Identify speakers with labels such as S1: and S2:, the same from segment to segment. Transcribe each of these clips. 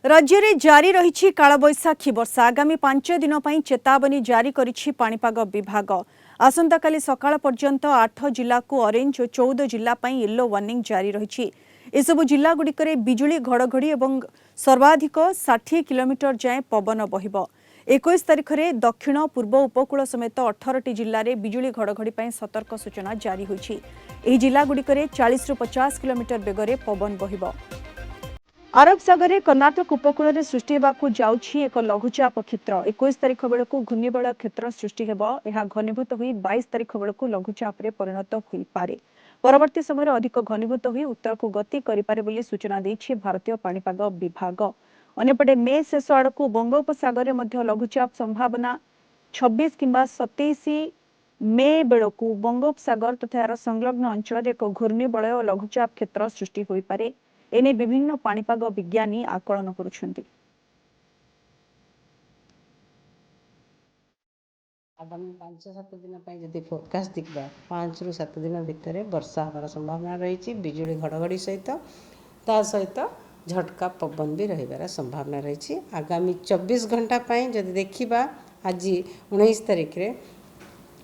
S1: राज्य में जारी रही कालबैशाखी वर्षा आगामी 5 दिन पर चेतावनी जारी करिछि पाणीपाग विभाग। आसंता काली सकाळ पर्यंत 8 जिला को ऑरेंज और 14 जिला येलो वार्निंग जारी रही। एसबू जिला गुड़िक बिजुली घड़घड़ी और सर्वाधिक 60 किलोमीटर जाए पवन बहिब। 21 तारिख में दक्षिण पूर्व उपकूल समेत 18 जिले में बिजुली घड़घड़ी सतर्क सूचना जारी होती। जिला गुड़िक 40 ରୁ 50 किलोमीटर बेगर पवन बहिब। अरब सागर में कर्नाटक उपकूल में सृष्टि होगाकू जाउछि एक लघुचाप क्षेत्र। 21 तारिख बेलू घूर्णिबलय क्षेत्र सृष्टि हेबो। यह घनीभूत हुई 22 तारिख बेलू लघुचाप रे परिणत होई पारे। परवर्ती समय अधिक घनीभूत हुई उत्तर को गति करिपारे बोली सूचना देछि भारतीय पाणीपाग विभाग। अन्यपटे मे शेष आड़कू बंगोपसागर में लघुचाप संभावना 26 किंबा 27 मे बेलू बंगोपसागर तथा यार संलग्न अंचल एक घूर्णिबलय और लघुचाप क्षेत्र सृष्टि होई पारे। एने विभिन्न पाणीपाग विज्ञानी आकलन करुछन्ति।
S2: आगामी 5-7 दिन जदि फोरकास्ट देखा 5 ରୁ 7 दिन भितर वर्षा हमार संभावना रही। बिजुली घड़घड़ी सहित ता सहित झटका पवन भी रही संभावना रही। आगामी 24 घंटा जदि देखा आज 19 तारिख रे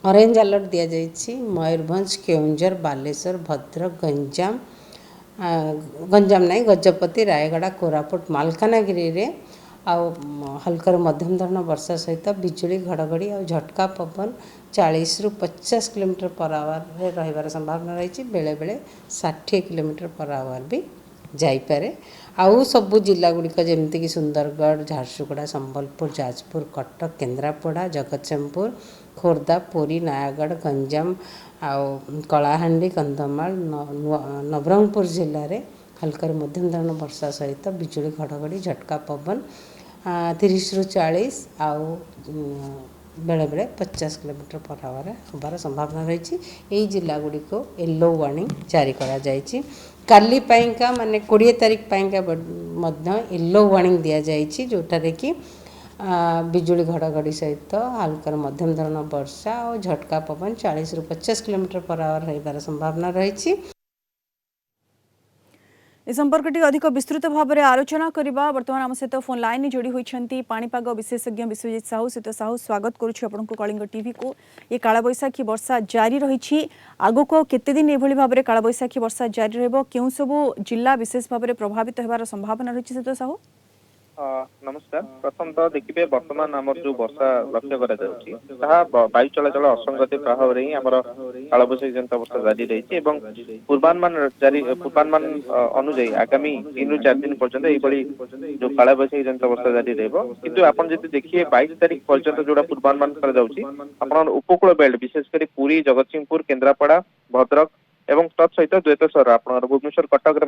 S2: ऑरेंज अलर्ट दि जाइए। मयूरभंज, केउंझर, बालेश्वर, भद्रक, गंजाम नहीं गजपति, रायगड़ा, कोरापुट, मालकानगिरी रे आउ हल्का मध्यम धरण वर्षा सहित बिजुली घड़घड़ी और झटका पवन 40 ରୁ 50 किलोमीटर पर आवर रही संभावना रही। बेले बेले 60 किलोमीटर पर आवर भी जाइपे। आउ सबू जिला गुड़िक जमीक सुंदरगढ़, झारसुगुड़ा, संबलपुर, जाजपुर, कटक, केन्द्रापड़ा, जगतसिंहपुर, खोर्धा, पुरी, नयागढ़, गंजाम आउ कलाहांडी, कंधमाल, नवरंगपुर जिले में हल्का मध्यम धरण वर्षा सहित बिजुली घड़घड़ी झटका पवन 30 ରୁ 40 आउ बेले बेले 50 किलोमीटर पर आवर होबार संभावना रही। यही जिला गुड़िक येलो वार्निंग जारी करा जायछि। काली पाइंका माने 20 तारिख पाइंका येलो वार्निंग दिया जायछि, जोटारे कि बिजुली घड़घड़ी सहित हल्का मध्यम धरण वर्षा और झटका पवन 40 ରୁ 50 किलोमीटर पर आवर रही संभावना रही।
S1: इस संपर्क टी अधिक विस्तृत भाव में आलोचना करबा वर्तमान आम सहित फोन लाइन जोड़ी होती पाणीपाग विशेषज्ञ विश्वजीत साहू। सीत साहू स्वागत करुच्ची आपको कलिंग टीवी को। ये कालबैशाखी वर्षा जारी रही आगो को केते दिन एभली भाव में कालबैशाखी वर्षा जारी रहबो, केउ सबु जिला विशेष भाव में प्रभावित होबार संभावना रही। सीत साहू
S3: नमस्कार। प्रथम तो देखिए वर्तमान आम जो वर्षा लक्ष्य करा वायु चलाचल असंगति प्रभाव रे ही आम कालबैशाखी जनता वर्षा जारी रही। पूर्वानुमान अनुजाई आगामी 3 ରୁ 4 दिन पर्यंत जो कालबैशाखी जनता वर्षा जारी रहिबो। किंतु आपण जदि देखिए 22 तारिख पर्यंत जोड़ा पूर्वानुमान करा जाउची आपण उपकूल बेल्ट विशेष कर पुरी, जगतसिंहपुर, केन्द्रापड़ा, भद्रक एवं तत्सहित द्वैतेश्वर आपनर भुवनेश्वर, कटक रे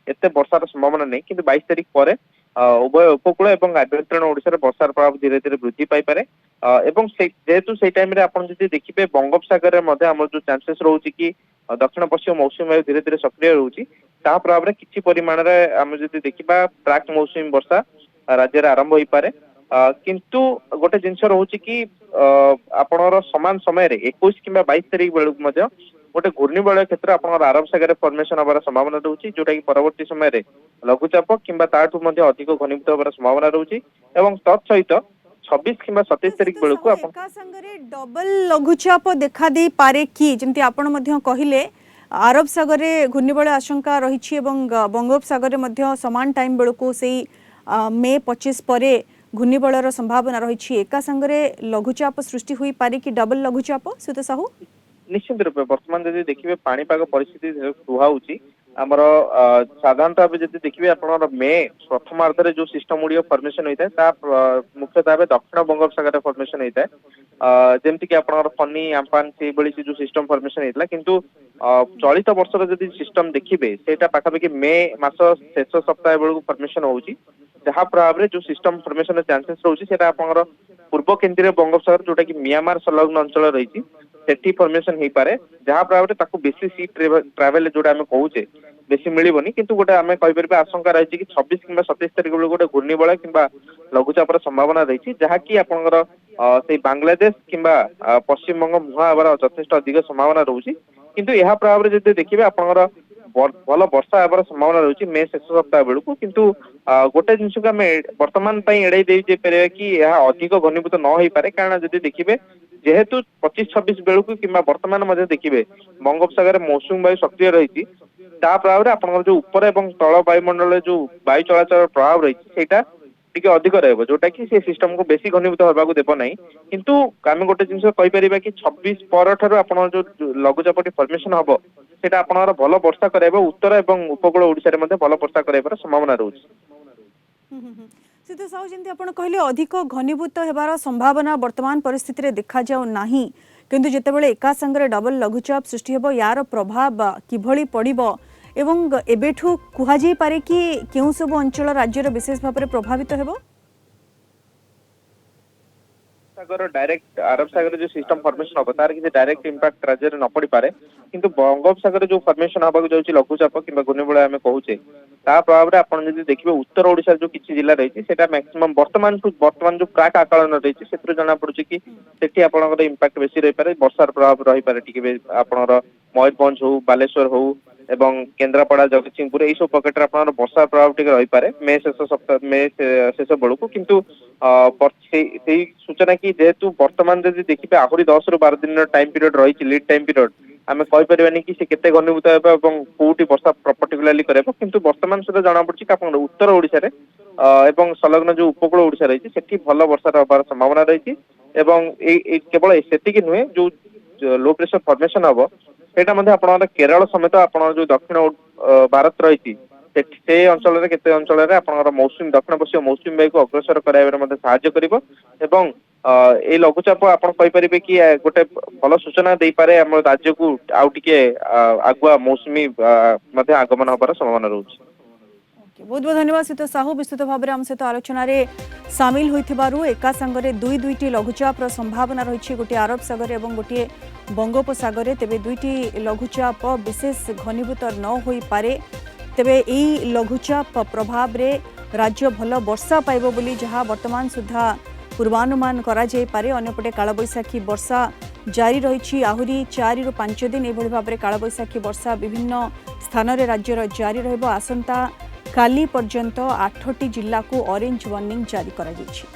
S3: एते वर्षार संभावना नहीं। किंतु 22 तारिख पर उभय उपकूल और आभ्यंतरीण ओडिशा वर्षार प्रभाव धीरे धीरे वृद्धि पाइपे। जेहेतु से टाइम आपण जदि देखिए बंगोपसागर में जो चांसेस रोचे कि दक्षिण पश्चिम मौसुमी वायु धीरे धीरे सक्रिय रोचे प्रभाव में किसी परिमाण में आम जदि देखा प्राक मौसुमी वर्षा राज्य में आरंभ हो पारे। किंतु गोटे जिनस रोचे कि आपणर समान समय 21 किंबा 22 तारिख बेलू गोटे घूर्णिबलय क्षेत्र आप आरब सागर फर्मेशन हमार संभावना रोचे, जोटा कि परवर्ती समय लघुचाप किंबा ताठू अधिक घनीभूत होबार संभावना रोचे। एवं तत्सहित 26 किंबा 27 तारिख बेलू
S1: एका संगरे डबल लघुचाप देखा दे पारे कि जेमति आपण मध्य कहिले आरब सागर रे घूर्णिबलय आशंका रही बंगोपसागर रे समान टाइम बेलू से मे 25 परे घूर्णिबलयर संभावना रही। एका संगरे लघुचाप सृष्टि हुई पारे कि डबल लघुचाप। सीत साहू
S3: निश्चित रूप वर्तमान जब देखिए पाणीपाग परिस्थिति कुहाऊँगी आमर साधारणतः जब देखिए आप मे प्रथमार्धरे जो सिस्टम गुड़िक फर्मेशन होता है मुख्यतः भाव दक्षिण बंगोपसागर फर्मेशन होता है। जमीक आप फनी, आम्पान से जो सिस्टम फर्मेशन होता किंतु चलित वर्षर जब सिस्टम देखिए से पाखापाखि मे मास शेष सप्ताह बेलू फर्मेशन होची, जहाँ प्रभाव में जो सिस्टम फर्मेशन चांसेस रोचे से पूर्व केन्द्रीय बंगोपसागर जोटा कि म्यांमार संलग्न अंचल रही सेठी फर्मेशन हो पारे, जहाँ प्रभाव में बेसी सी ट्रावेल जोटा आम कहूचे बेसी मिलबनी। किंतु गोटे आम कहीपर आशंका रही कि 26 किंबा 27 तारिख बेलू गोटे घूर्णिबलय किंबा लघुचापर संभावना रही, जहाँकि आपंकर से बांग्लादेश किंबा पश्चिम बंग मुहां हबार यथेष्ट अधिक संभावना रोचे। किंतु यह प्रभाव में जब देखिए आपंकर ଭଲ ବର୍ଷା ହେବାର ସମ୍ଭାବନା ରହିଛି ମେ ଶେଷ ସପ୍ତାହ ବେଳକୁ। କିନ୍ତୁ ଗୋଟେ ଜିନିଷକୁ ଆମେ ବର୍ତ୍ତମାନ ପାଇଁ ଏଡେଇ ଦେଇ ଯାଇପାରିବା କି ଏହା ଅଧିକ ଘନୀଭୂତ ନ ହେଇପାରେ, କାରଣ ଯଦି ଦେଖିବେ ଯେହେତୁ 25-26 ବେଳକୁ କିମ୍ବା ବର୍ତ୍ତମାନ ମଧ୍ୟ ଦେଖିବେ ବଙ୍ଗୋପସାଗରରେ ମୌସୁମୀ ବାୟୁ ସକ୍ରିୟ ରହିଛି, ତା ପ୍ରଭାବରେ ଆପଣଙ୍କର ଯୋଉ ଉପର ଏବଂ ତଳ ବାୟୁମଣ୍ଡଳରେ ଯୋଉ ବାୟୁ ଚଳାଚଳ ପ୍ରଭାବ ରହିଛି ସେଇଟା ଟିକେ ଅଧିକ ରହିବ, ଯୋଉଟା କି ସେ ସିଷ୍ଟମକୁ ବେଶୀ ଘନୀଭୂତ ହେବାକୁ ଦେବ ନାହିଁ। କିନ୍ତୁ ଆମେ ଗୋଟେ ଜିନିଷ କହିପାରିବା କି 26 ପରଠାରୁ ଆପଣଙ୍କର ଯୋଉ ଲଘୁଚାପଟି ଫର୍ମେସନ ହବ ସେଇଟା ଆପଣଙ୍କର ଭଲ ବର୍ଷା କରାଇବ, ଉତ୍ତର ଏବଂ ଉପକୂଳ ଓଡିଶାରେ ମଧ୍ୟ ଭଲ ବର୍ଷା କରାଇବାର ସମ୍ଭାବନା ରହୁଛି।
S1: ସିଦ୍ଧ ସାହୁ, ଯେମିତି ଆପଣ କହିଲେ ଅଧିକ ଘନୀଭୂତ ହେବାର ସମ୍ଭାବନା ବର୍ତ୍ତମାନ ପରିସ୍ଥିତିରେ ଦେଖାଯାଉ ନାହିଁ, କିନ୍ତୁ ଯେତେବେଳେ ଏକା ସାଙ୍ଗରେ ଡବଲ ଲଘୁଚାପ ସୃଷ୍ଟି ହେବ ୟାର ପ୍ରଭାବ କିଭଳି ପଡ଼ିବ ଏବଂ ଏବେଠୁ କୁହାଯାଇପାରେ କି କେଉଁ ସବୁ ଅଞ୍ଚଳ ରାଜ୍ୟର ବିଶେଷ ଭାବରେ ପ୍ରଭାବିତ ହେବ?
S3: ସାଗର ଡାଇରେକ୍ଟ ଆରବ ସାଗରରେ ଯୋଉ ସିଷ୍ଟମ ଫର୍ମେସନ ହବ ତାର କିଛି ଡାଇରେକ୍ଟ ଇମ୍ପାକ୍ଟ ରାଜ୍ୟରେ ନ ପଡିପାରେ, କିନ୍ତୁ ବଙ୍ଗୋପସାଗରରେ ଯୋଉ ଫର୍ମେସନ ହବାକୁ ଯାଉଛି ଲଘୁଚାପ କିମ୍ବା ଘୂର୍ଣ୍ଣିବଳୟ ଆମେ କହୁଛେ, ତା ପ୍ରଭାବରେ ଆପଣ ଯଦି ଦେଖିବେ ଉତ୍ତର ଓଡିଶାର ଯୋଉ କିଛି ଜିଲ୍ଲା ରହିଛି ସେଟା ମ୍ୟାକ୍ସିମମ୍ ବର୍ତ୍ତମାନ ଯୋଉ ପ୍ରାକ ଆକଳନ ରହିଛି ସେଥିରୁ ଜଣା ପଡୁଛି କି ସେଠି ଆପଣଙ୍କର ଇମ୍ପାକ୍ଟ ବେଶୀ ରହିପାରେ, ବର୍ଷାର ପ୍ରଭାବ ରହିପାରେ ଟିକେ ଆପଣଙ୍କର ମୟୂରଭଞ୍ଜ ହଉ, ବାଲେଶ୍ୱର ହଉ ଏବଂ କେନ୍ଦ୍ରାପଡା, ଜଗତସିଂହପୁର ଏଇ ସବୁ ପକେଟରେ ଆପଣଙ୍କର ବର୍ଷା ପ୍ରଭାବ ଟିକେ ରହିପାରେ ମେ ଶେଷ ବେଳକୁ। କିନ୍ତୁ ସେଇ ସୂଚନା କି ଯେହେତୁ ବର୍ତ୍ତମାନ ଯଦି ଦେଖିବେ ଆହୁରି 10 ରୁ 12 ଦିନର ଟାଇମ ପିରିୟଡ ରହିଛି, ଲିଡ୍ ଟାଇମ ପିରିୟଡ, ଆମେ କହିପାରିବାନି କି ସେ କେତେ ଘନୀଭୂତ ହେବ ଏବଂ କୋଉଠି ବର୍ଷା ପର୍ଟିକୁଲାରଲି କରିବ। କିନ୍ତୁ ବର୍ତ୍ତମାନ ସୁଦ୍ଧା ଜଣା ପଡୁଛି କି ଆପଣଙ୍କର ଉତ୍ତର ଓଡିଶାରେ ଏବଂ ସଂଲଗ୍ନ ଯୋଉ ଉପକୂଳ ଓଡିଶା ରହିଛି ସେଠି ଭଲ ବର୍ଷାର ହବାର ସମ୍ଭାବନା ରହିଛି। ଏବଂ ଏଇ କେବଳ ସେତିକି ନୁହେଁ, ଯୋଉ ଲୋ ପ୍ରେସର ଫର୍ମେସନ ହବ ସେଇଟା ମଧ୍ୟ ଆପଣଙ୍କର କେରଳ ସମେତ ଆପଣଙ୍କର ଯୋଉ ଦକ୍ଷିଣ ଭାରତ ରହିଛି ସେ ଅଞ୍ଚଳରେ କେତେ ଅଞ୍ଚଳରେ ଆପଣଙ୍କର ଦକ୍ଷିଣ ପଶ୍ଚିମ ମୌସୁମୀ ବାୟୁକୁ ଅଗ୍ରସର କରାଇବାରେ ମଧ୍ୟ ସାହାଯ୍ୟ କରିବ। ଏବଂ ଏଇ ଲଘୁଚାପ ଆପଣ କହିପାରିବେ କି ଗୋଟେ ଭଲ ସୂଚନା ଦେଇପାରେ ଆମ ରାଜ୍ୟକୁ ଆଉ ଟିକେ ଆଗୁଆ ମୌସୁମୀ ମଧ୍ୟ ଆଗମନ ହବାର ସମ୍ଭାବନା ରହୁଛି।
S1: बहुत बहुत धन्यवाद सिद्ध साहू, विस्तृत भाव में आम सहित आलोचन सामिल होइथिबारु। एका संगरे दुईटी लघुचाप संभावना रही, गोटे अरब सागर और गोटे बंगोपसागर। तेबे दुईटी लघुचाप विशेष घनीभूत न हो पारे, तेबे यही लघुचाप प्रभाव रे राज्य भल वर्षा पाइब बोली जहाँ वर्तमान सुधा पूर्वानुमान करा जाय पारे। अन्यपटे कालबैशाखी वर्षा जारी रही, आहुरी 4 ରୁ 5 दिन एभली भाव में कालबैशाखी वर्षा विभिन्न स्थान में राज्यर जारी रहिबो। आसंता काली पर्यंत 8टी जिल्ला को ऑरेंज वार्निंग जारी करा जायछि।